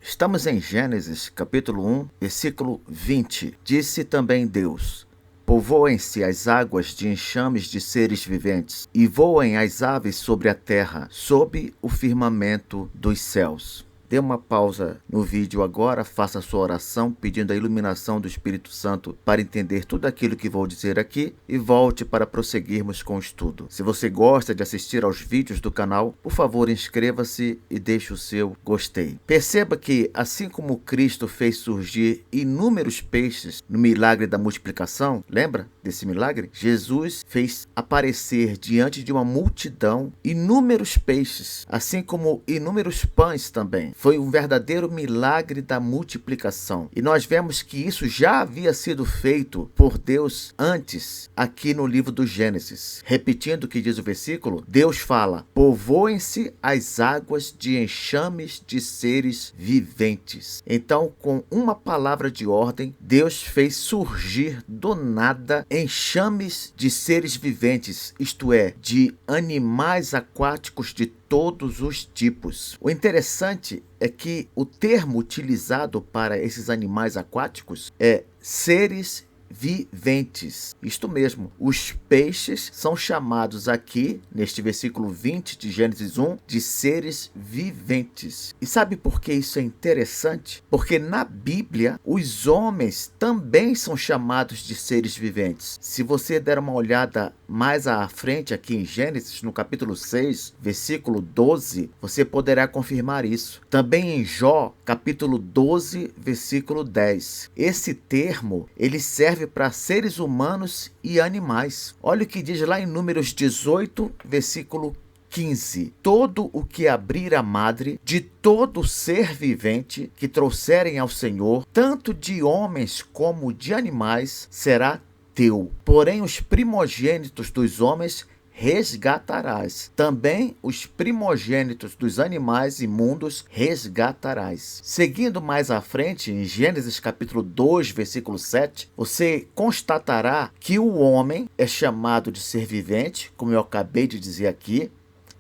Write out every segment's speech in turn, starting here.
Estamos em Gênesis, capítulo 1, versículo 20. Disse também Deus: Povoem-se as águas de enxames de seres viventes, e voem as aves sobre a terra, sob o firmamento dos céus. Dê uma pausa no vídeo agora, faça a sua oração pedindo a iluminação do Espírito Santo para entender tudo aquilo que vou dizer aqui e volte para prosseguirmos com o estudo. Se você gosta de assistir aos vídeos do canal, por favor inscreva-se e deixe o seu gostei. Perceba que, assim como Cristo fez surgir inúmeros peixes no milagre da multiplicação, lembra desse milagre? Jesus fez aparecer diante de uma multidão inúmeros peixes, assim como inúmeros pães também. Foi um verdadeiro milagre da multiplicação. E nós vemos que isso já havia sido feito por Deus antes, aqui no livro do Gênesis. Repetindo o que diz o versículo, Deus fala: povoem-se as águas de enxames de seres viventes. Então, com uma palavra de ordem, Deus fez surgir do nada enxames de seres viventes, isto é, de animais aquáticos de todos os tipos. O interessante é que o termo utilizado para esses animais aquáticos é seres viventes. Isto mesmo, os peixes são chamados aqui, neste versículo 20 de Gênesis 1, de seres viventes. E sabe por que isso é interessante? Porque na Bíblia, os homens também são chamados de seres viventes. Se você der uma olhada mais à frente aqui em Gênesis, no capítulo 6, versículo 12, você poderá confirmar isso. Também em Jó, capítulo 12, versículo 10. Esse termo, ele serve para seres humanos e animais. Olha o que diz lá em Números 18, versículo 15. Todo o que abrir a madre de todo ser vivente que trouxerem ao Senhor, tanto de homens como de animais, será teu. Porém, os primogênitos dos homens resgatarás. Também os primogênitos dos animais imundos resgatarás. Seguindo mais à frente, em Gênesis capítulo 2, versículo 7, você constatará que o homem é chamado de ser vivente, como eu acabei de dizer aqui,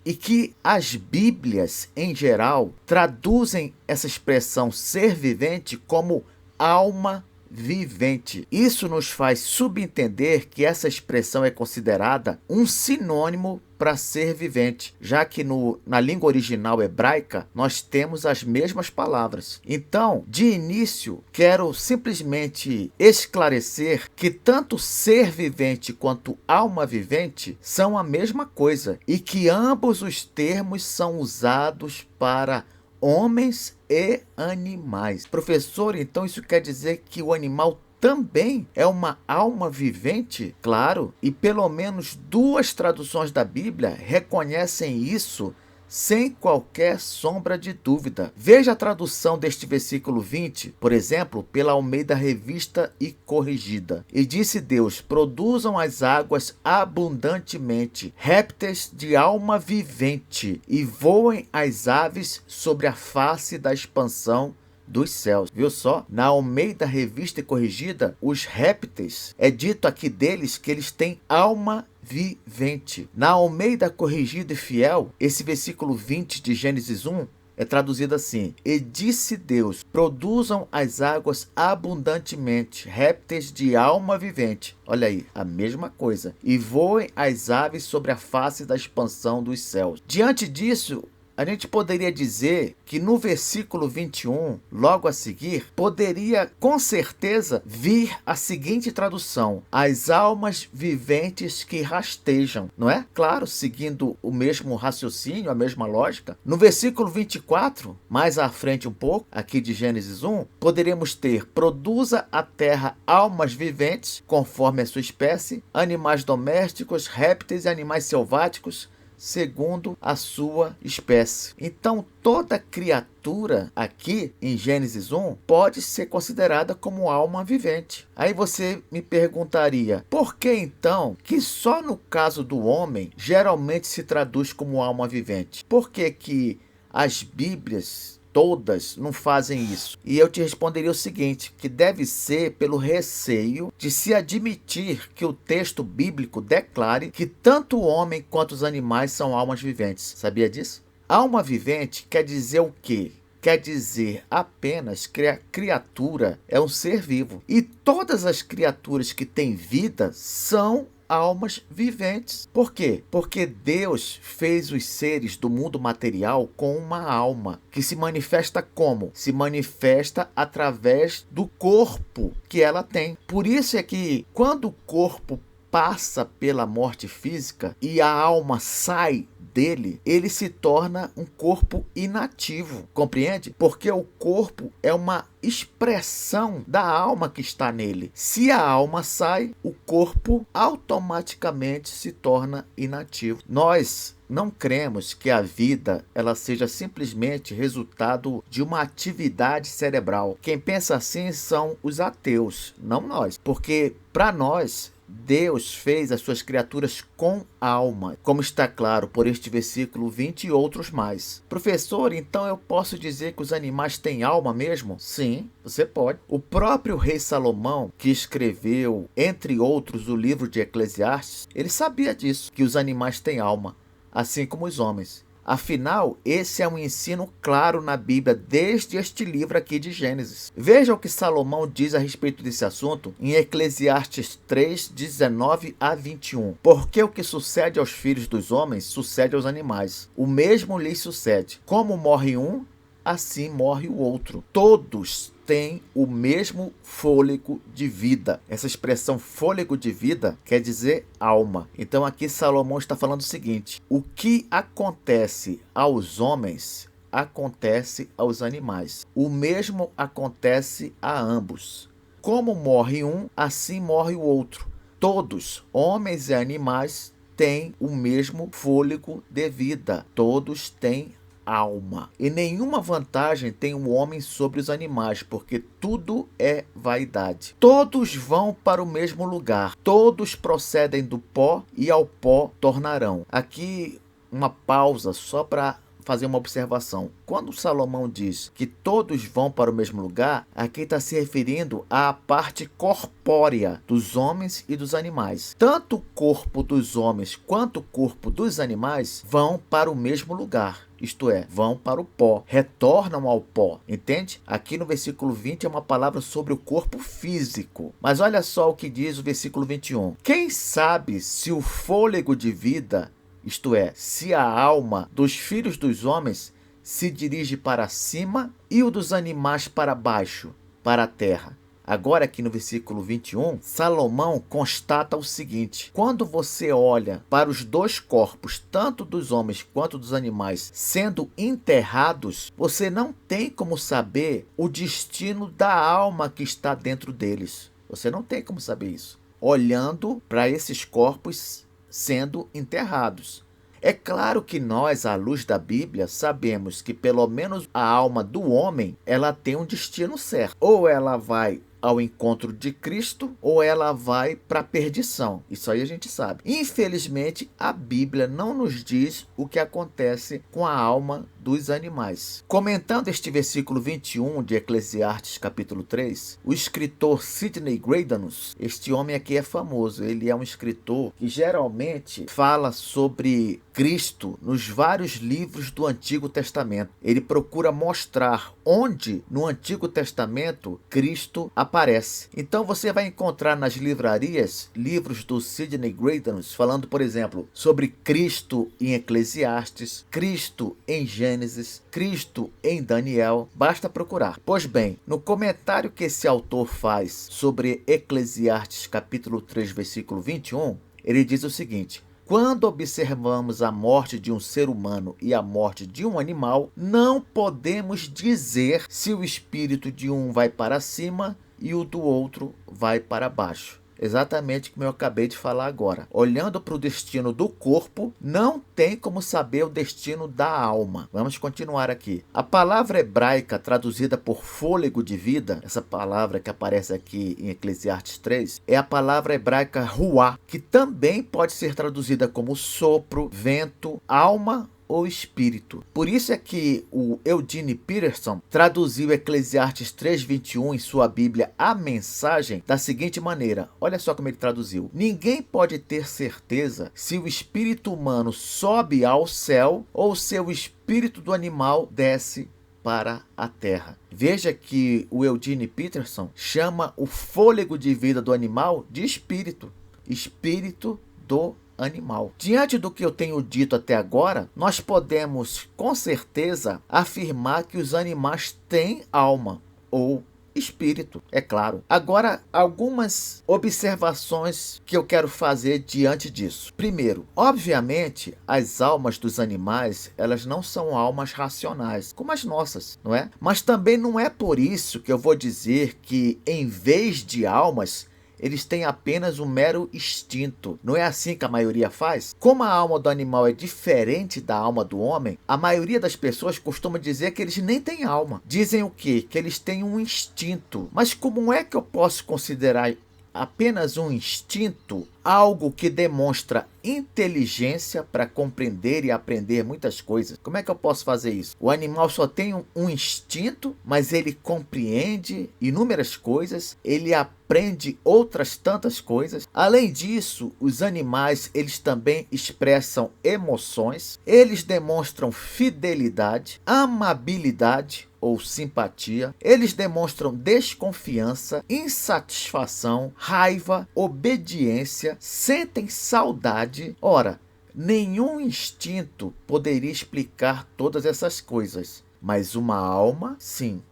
e que as Bíblias, em geral, traduzem essa expressão ser vivente como alma vivente. Isso nos faz subentender que essa expressão é considerada um sinônimo para ser vivente, já que na língua original hebraica nós temos as mesmas palavras. Então, de início, quero simplesmente esclarecer que tanto ser vivente quanto alma vivente são a mesma coisa e que ambos os termos são usados para homens e animais. Professor, então isso quer dizer que o animal também é uma alma vivente? Claro, e pelo menos duas traduções da Bíblia reconhecem isso sem qualquer sombra de dúvida. Veja a tradução deste versículo 20, por exemplo, pela Almeida Revista e Corrigida. E disse Deus: produzam as águas abundantemente, répteis de alma vivente, e voem as aves sobre a face da expansão dos céus. Viu só? Na Almeida Revista e Corrigida, os répteis, é dito aqui deles que eles têm alma vivente. Na Almeida Corrigida e Fiel, esse versículo 20 de Gênesis 1 é traduzido assim: e disse Deus, produzam as águas abundantemente, répteis de alma vivente. Olha aí, a mesma coisa. E voem as aves sobre a face da expansão dos céus. Diante disso, a gente poderia dizer que no versículo 21, logo a seguir, poderia com certeza vir a seguinte tradução: as almas viventes que rastejam, não é? Claro, seguindo o mesmo raciocínio, a mesma lógica. No versículo 24, mais à frente um pouco, aqui de Gênesis 1, poderíamos ter: produza a terra almas viventes, conforme a sua espécie, animais domésticos, répteis e animais selváticos, segundo a sua espécie. Então, toda criatura aqui em Gênesis 1 pode ser considerada como alma vivente. Aí você me perguntaria, por que então que só no caso do homem geralmente se traduz como alma vivente? Por que que as Bíblias todas não fazem isso? E eu te responderia o seguinte, que deve ser pelo receio de se admitir que o texto bíblico declare que tanto o homem quanto os animais são almas viventes. Sabia disso? Alma vivente quer dizer o quê? quer dizer apenas que a criatura é um ser vivo. E todas as criaturas que têm vida são almas viventes. Por quê? Porque Deus fez os seres do mundo material com uma alma, que se manifesta como? Se manifesta através do corpo que ela tem. Por isso é que quando o corpo passa pela morte física e a alma sai dele, ele se torna um corpo inativo, compreende? Porque o corpo é uma expressão da alma que está nele. Se a alma sai, o corpo automaticamente se torna inativo. Nós não cremos que a vida ela seja simplesmente resultado de uma atividade cerebral. Quem pensa assim são os ateus, não nós. Porque para nós, Deus fez as suas criaturas com alma, como está claro por este versículo 20 e outros mais. Professor, então eu posso dizer que os animais têm alma mesmo? Sim, você pode. O próprio rei Salomão, que escreveu, entre outros, o livro de Eclesiastes, ele sabia disso, que os animais têm alma, assim como os homens. Afinal, esse é um ensino claro na Bíblia, desde este livro aqui de Gênesis. Veja o que Salomão diz a respeito desse assunto em Eclesiastes 3, 19 a 21. Porque o que sucede aos filhos dos homens, sucede aos animais. O mesmo lhes sucede. Como morre um, assim morre o outro. Todos têm o mesmo fôlego de vida. Essa expressão fôlego de vida quer dizer alma. Então aqui Salomão está falando o seguinte: o que acontece aos homens acontece aos animais. O mesmo acontece a ambos. Como morre um, assim morre o outro. Todos, homens e animais, têm o mesmo fôlego de vida. Todos têm alma. E nenhuma vantagem tem o homem sobre os animais, porque tudo é vaidade. Todos vão para o mesmo lugar. Todos procedem do pó e ao pó tornarão. Aqui uma pausa só para fazer uma observação. Quando Salomão diz que todos vão para o mesmo lugar, aqui está se referindo à parte corpórea dos homens e dos animais. Tanto o corpo dos homens quanto o corpo dos animais vão para o mesmo lugar. Isto é, vão para o pó, retornam ao pó, entende? Aqui no versículo 20 é uma palavra sobre o corpo físico. Mas olha só o que diz o versículo 21. Quem sabe se o fôlego de vida, isto é, se a alma dos filhos dos homens se dirige para cima e o dos animais para baixo, para a terra. Agora aqui no versículo 21, Salomão constata o seguinte: quando você olha para os dois corpos, tanto dos homens quanto dos animais, sendo enterrados, você não tem como saber o destino da alma que está dentro deles. Você não tem como saber isso, olhando para esses corpos sendo enterrados. É claro que nós, à luz da Bíblia, sabemos que pelo menos a alma do homem, ela tem um destino certo. Ou ela vai ao encontro de Cristo, ou ela vai para a perdição. Isso aí a gente sabe. Infelizmente, a Bíblia não nos diz o que acontece com a alma dos animais. Comentando este versículo 21 de Eclesiastes capítulo 3, o escritor Sidney Greidanus, este homem aqui é famoso, ele é um escritor que geralmente fala sobre Cristo nos vários livros do Antigo Testamento. Ele procura mostrar onde no Antigo Testamento Cristo aparece. Então você vai encontrar nas livrarias livros do Sidney Greidanus falando, por exemplo, sobre Cristo em Eclesiastes, Cristo em Gênesis, Cristo em Daniel. Basta procurar. Pois bem, no comentário que esse autor faz sobre Eclesiastes capítulo 3, versículo 21, ele diz o seguinte: quando observamos a morte de um ser humano e a morte de um animal, não podemos dizer se o espírito de um vai para cima e o do outro vai para baixo. Exatamente como eu acabei de falar agora. Olhando para o destino do corpo, não tem como saber o destino da alma. Vamos continuar aqui. A palavra hebraica traduzida por fôlego de vida, essa palavra que aparece aqui em Eclesiastes 3, é a palavra hebraica ruá, que também pode ser traduzida como sopro, vento, alma ou espírito. Por isso é que o Eugene Peterson traduziu Eclesiastes 3:21 em sua Bíblia A Mensagem da seguinte maneira. Olha só como ele traduziu: ninguém pode ter certeza se o espírito humano sobe ao céu ou se o espírito do animal desce para a terra. Veja que o Eugene Peterson chama o fôlego de vida do animal de espírito. Espírito do animal. Diante do que eu tenho dito até agora, nós podemos com certeza afirmar que os animais têm alma ou espírito, é claro. Agora, algumas observações que eu quero fazer diante disso. Primeiro, obviamente, as almas dos animais, elas não são almas racionais, como as nossas, não é? Mas também não é por isso que eu vou dizer que, em vez de almas, eles têm apenas um mero instinto. Não é assim que a maioria faz? Como a alma do animal é diferente da alma do homem, a maioria das pessoas costuma dizer que eles nem têm alma. Dizem o quê? Que eles têm um instinto. Mas como é que eu posso considerar apenas um instinto algo que demonstra inteligência para compreender e aprender muitas coisas? Como é que eu posso fazer isso? O animal só tem um instinto, mas ele compreende inúmeras coisas, ele aprende outras tantas coisas. Além disso, os animais, eles também expressam emoções, eles demonstram fidelidade, amabilidade ou simpatia, eles demonstram desconfiança, insatisfação, raiva, obediência, sentem saudade. Ora, nenhum instinto poderia explicar todas essas coisas, mas uma alma, sim.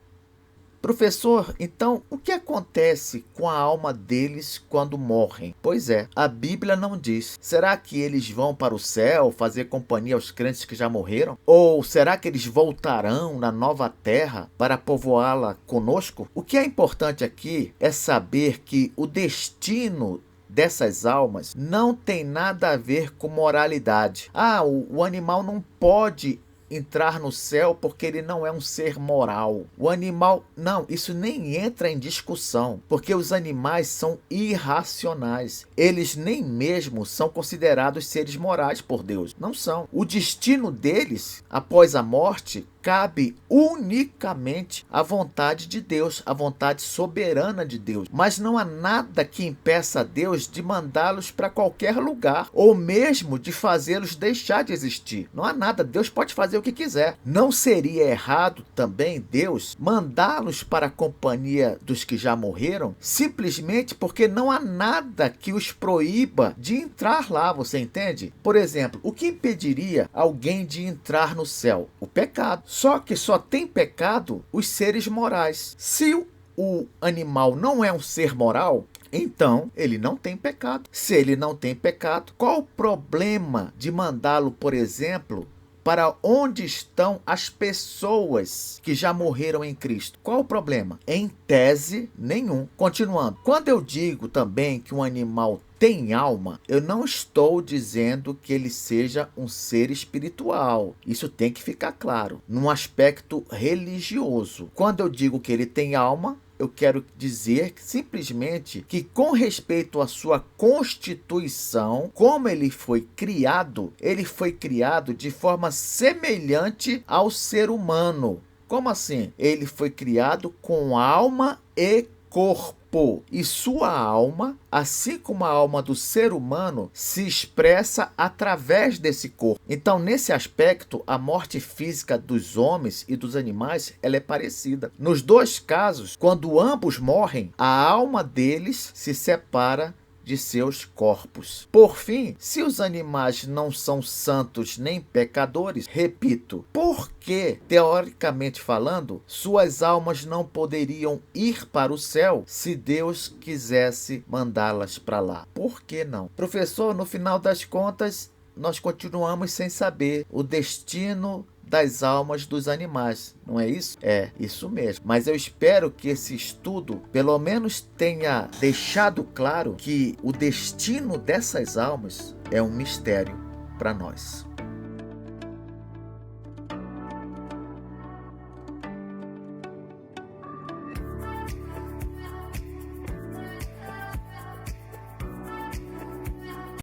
Professor, então o que acontece com a alma deles quando morrem? Pois é, a Bíblia não diz. Será que eles vão para o céu fazer companhia aos crentes que já morreram? Ou será que eles voltarão na nova terra para povoá-la conosco? O que é importante aqui é saber que o destino dessas almas não tem nada a ver com moralidade. O animal não pode entrar no céu porque ele não é um ser moral. O animal, não, isso nem entra em discussão, porque os animais são irracionais. Eles nem mesmo são considerados seres morais por Deus. Não são. O destino deles, após a morte, cabe unicamente à vontade de Deus, à vontade soberana de Deus. Mas não há nada que impeça a Deus de mandá-los para qualquer lugar, ou mesmo de fazê-los deixar de existir. Não há nada, Deus pode fazer o que quiser. Não seria errado também Deus mandá-los para a companhia dos que já morreram, simplesmente porque não há nada que os proíba de entrar lá, você entende? Por exemplo, o que impediria alguém de entrar no céu? O pecado. Só que só tem pecado os seres morais. Se o animal não é um ser moral, então ele não tem pecado. Se ele não tem pecado, qual o problema de mandá-lo, por exemplo, para onde estão as pessoas que já morreram em Cristo? Qual o problema? Em tese, nenhum. Continuando, quando eu digo também que um animal tem alma, eu não estou dizendo que ele seja um ser espiritual. Isso tem que ficar claro, num aspecto religioso. Quando eu digo que ele tem alma, eu quero dizer simplesmente que, com respeito à sua constituição, como ele foi criado de forma semelhante ao ser humano. Como assim? Ele foi criado com alma e corpo. E sua alma, assim como a alma do ser humano, se expressa através desse corpo. Então, nesse aspecto, a morte física dos homens e dos animais, ela é parecida. Nos dois casos, quando ambos morrem, a alma deles se separa de seus corpos. Por fim, se os animais não são santos nem pecadores, repito, por que, teoricamente falando, suas almas não poderiam ir para o céu se Deus quisesse mandá-las para lá? Por que não? Professor, no final das contas, nós continuamos sem saber o destino das almas dos animais, não é isso? É, isso mesmo. Mas eu espero que esse estudo, pelo menos, tenha deixado claro que o destino dessas almas é um mistério para nós.